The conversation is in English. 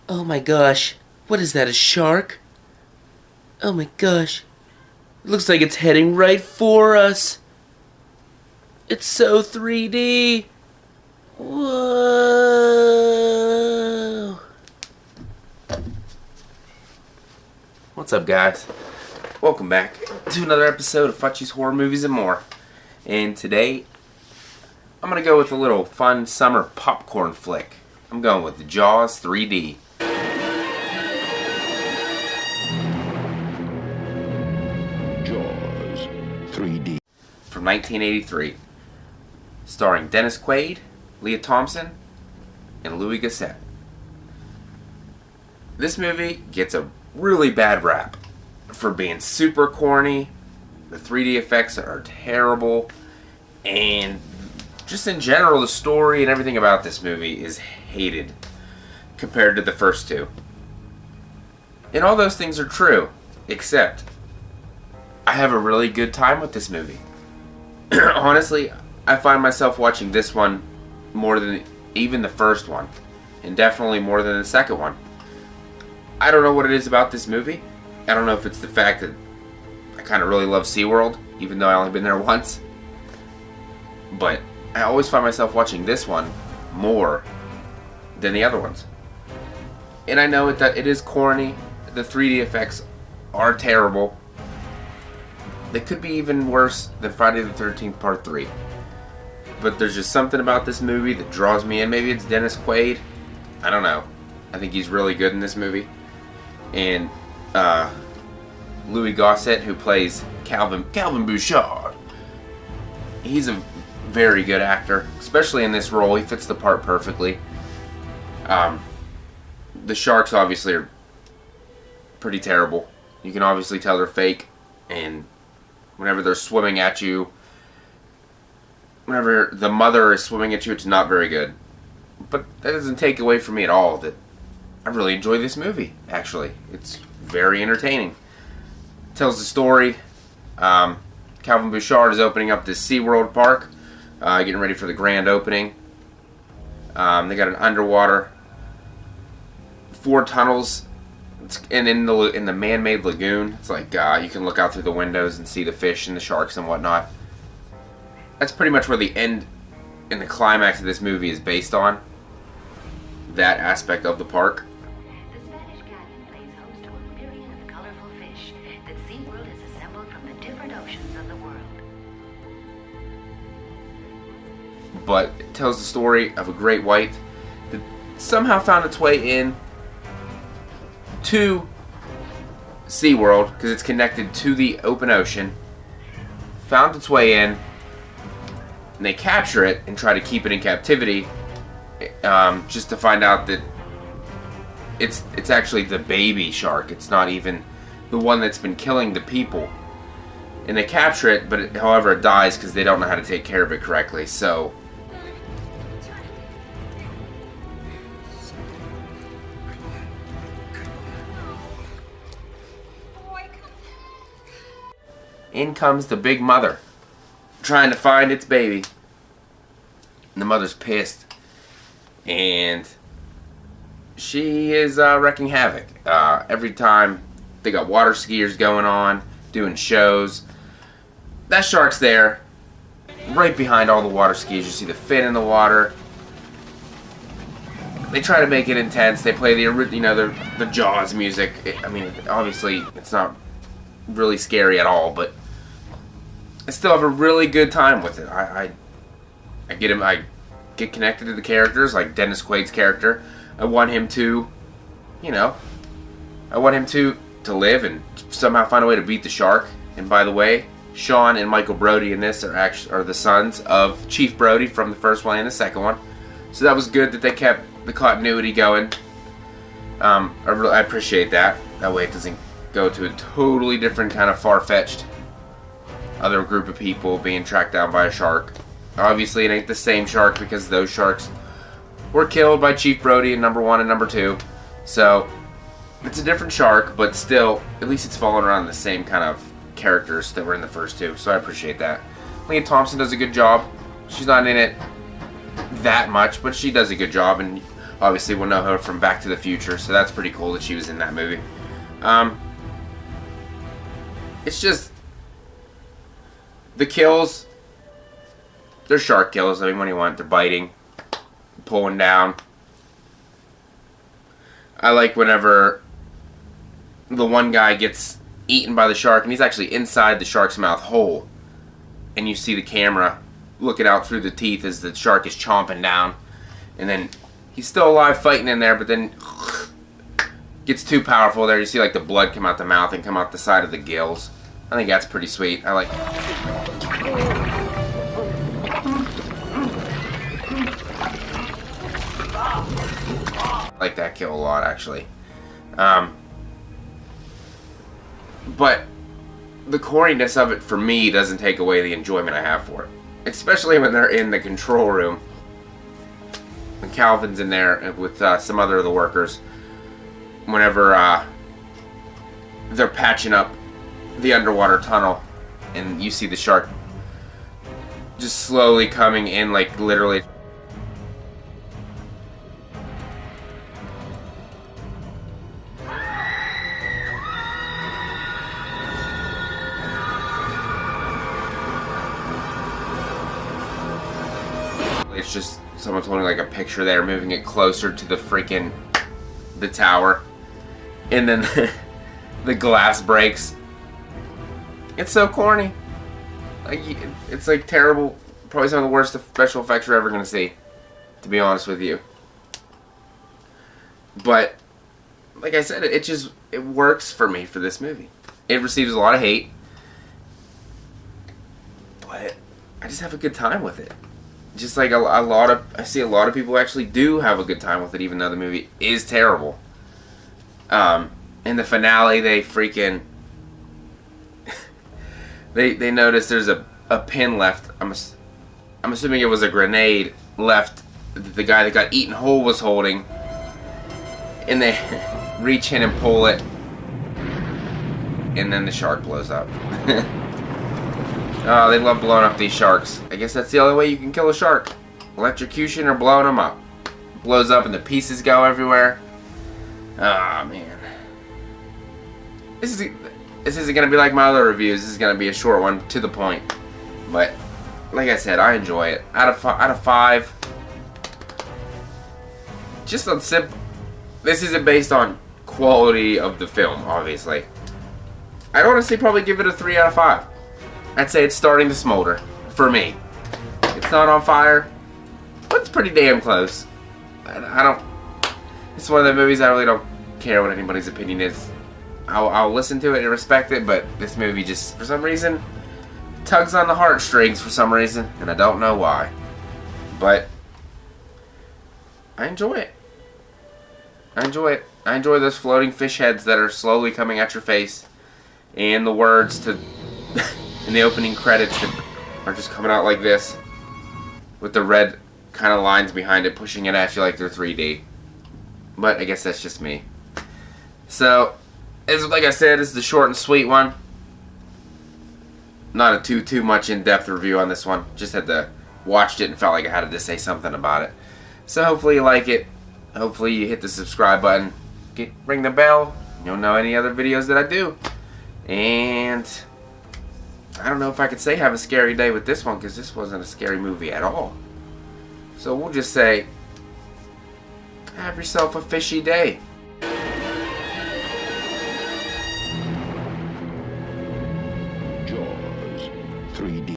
Oh my gosh. What is that, a shark? Oh my gosh. It looks like it's heading right for us. It's so 3D. Whoa. What's up, guys? Welcome back to another episode of FACCI'S Horror Movies and More. And today, I'm going to go with a little fun summer popcorn flick. I'm going with the Jaws 3D. Jaws 3D. From 1983. Starring Dennis Quaid, Leah Thompson, and Louis Gossett. This movie gets a really bad rap for being super corny. The 3D effects are terrible, and just in general, the story and everything about this movie is hated compared to the first two. And all those things are true, except I have a really good time with this movie. Honestly, I find myself watching this one more than even the first one, and definitely more than the second one. I don't know what it is about this movie. I don't know if it's the fact that I kind of really love SeaWorld, even though I only been there once. But I always find myself watching this one more than the other ones. And I know that it is corny. The 3D effects are terrible. They could be even worse than Friday the 13th Part 3. But there's just something about this movie that draws me in. Maybe it's Dennis Quaid. I don't know. I think he's really good in this movie. And Louis Gossett, who plays Calvin Bouchard. He's a very good actor, especially in this role. He fits the part perfectly. The sharks obviously are pretty terrible. You can obviously tell they're fake, and whenever they're swimming at you, whenever the mother is swimming at you, it's not very good. But that doesn't take away from me at all that I really enjoy this movie, actually. It's very entertaining. It tells the story. Calvin Bouchard is opening up this SeaWorld park, getting ready for the grand opening. They got an underwater 4 tunnels, and in the man-made lagoon. It's like you can look out through the windows and see the fish and the sharks and whatnot. That's pretty much where the end and the climax of this movie is based on. That aspect of the park. The Spanish Canyon lays host to a myriad of colorful fish that SeaWorld has assembled from the different oceans of the world. But it tells the story of a great white that somehow found its way in to SeaWorld because it's connected to the open ocean. Found its way in, and they capture it and try to keep it in captivity. Just to find out that it's actually the baby shark. It's not even the one that's been killing the people. And they capture it, but however it dies because they don't know how to take care of it correctly. So in comes the big mother trying to find its baby. And the mother's pissed. And she is wreaking havoc. Every time they got water skiers going on, doing shows. That shark's there, right behind all the water skis. You see the fin in the water. They try to make it intense. They play the Jaws music. I mean, obviously it's not really scary at all, but I still have a really good time with it. I get connected to the characters, like Dennis Quaid's character. I want him to live and somehow find a way to beat the shark. And by the way, Sean and Michael Brody in this are the sons of Chief Brody from the first one and the second one. So that was good that they kept the continuity going. I appreciate that. That way it doesn't go to a totally different kind of far-fetched other group of people being tracked down by a shark. Obviously, it ain't the same shark because those sharks were killed by Chief Brody in number 1 and number 2. So, it's a different shark, but still, at least it's following around the same kind of characters that were in the first two. So I appreciate that. Leah Thompson does a good job. She's not in it that much, but she does a good job. And Obviously, we'll know her from Back to the Future, so that's pretty cool that she was in that movie. It's just the kills. They're shark kills. I mean, what do you want? They're biting, pulling down. I like whenever the one guy gets eaten by the shark, and he's actually inside the shark's mouth whole, and you see the camera looking out through the teeth as the shark is chomping down, and then he's still alive fighting in there, but then gets too powerful there. You see like the blood come out the mouth and come out the side of the gills. I think that's pretty sweet. I like that kill a lot, actually. But the corniness of it, for me, doesn't take away the enjoyment I have for it. Especially when they're in the control room. When Calvin's in there with some other of the workers. Whenever they're patching up the underwater tunnel. And you see the shark just slowly coming in, like literally. It's just someone's holding like a picture there, moving it closer to the tower, and then the glass breaks. It's so corny. Like, it's like terrible. Probably some of the worst special effects you're ever gonna see, to be honest with you. But like I said, it works for me for this movie. It receives a lot of hate, but I just have a good time with it. Just like I see a lot of people actually do have a good time with it, even though the movie is terrible. In the finale, they freaking they notice there's a pin left. I'm assuming it was a grenade left that the guy that got eaten whole was holding, and they reach in and pull it, and then the shark blows up. Oh, they love blowing up these sharks. I guess that's the only way you can kill a shark. Electrocution or blowing them up. Blows up and the pieces go everywhere. Ah, man. This isn't going to be like my other reviews. This is going to be a short one, to the point. But, like I said, I enjoy it. Out of 5. Just on simple. This isn't based on quality of the film, obviously. I'd honestly probably give it a 3 out of 5. I'd say it's starting to smolder, for me. It's not on fire, but it's pretty damn close. I don't... It's one of the movies I really don't care what anybody's opinion is. I'll listen to it and respect it, but this movie just, for some reason, tugs on the heartstrings for some reason, and I don't know why. But I enjoy it. I enjoy it. I enjoy those floating fish heads that are slowly coming at your face, and the words to... in the opening credits that are just coming out like this, with the red kind of lines behind it pushing it at you like they're 3D. But I guess that's just me. So, like I said, this is the short and sweet one. Not a too much in-depth review on this one. Just had to watched it and felt like I had to say something about it. So hopefully you like it. Hopefully you hit the subscribe button. Ring the bell. You'll know any other videos that I do. And I don't know if I could say have a scary day with this one, because this wasn't a scary movie at all. So we'll just say, have yourself a fishy day. Jaws 3D.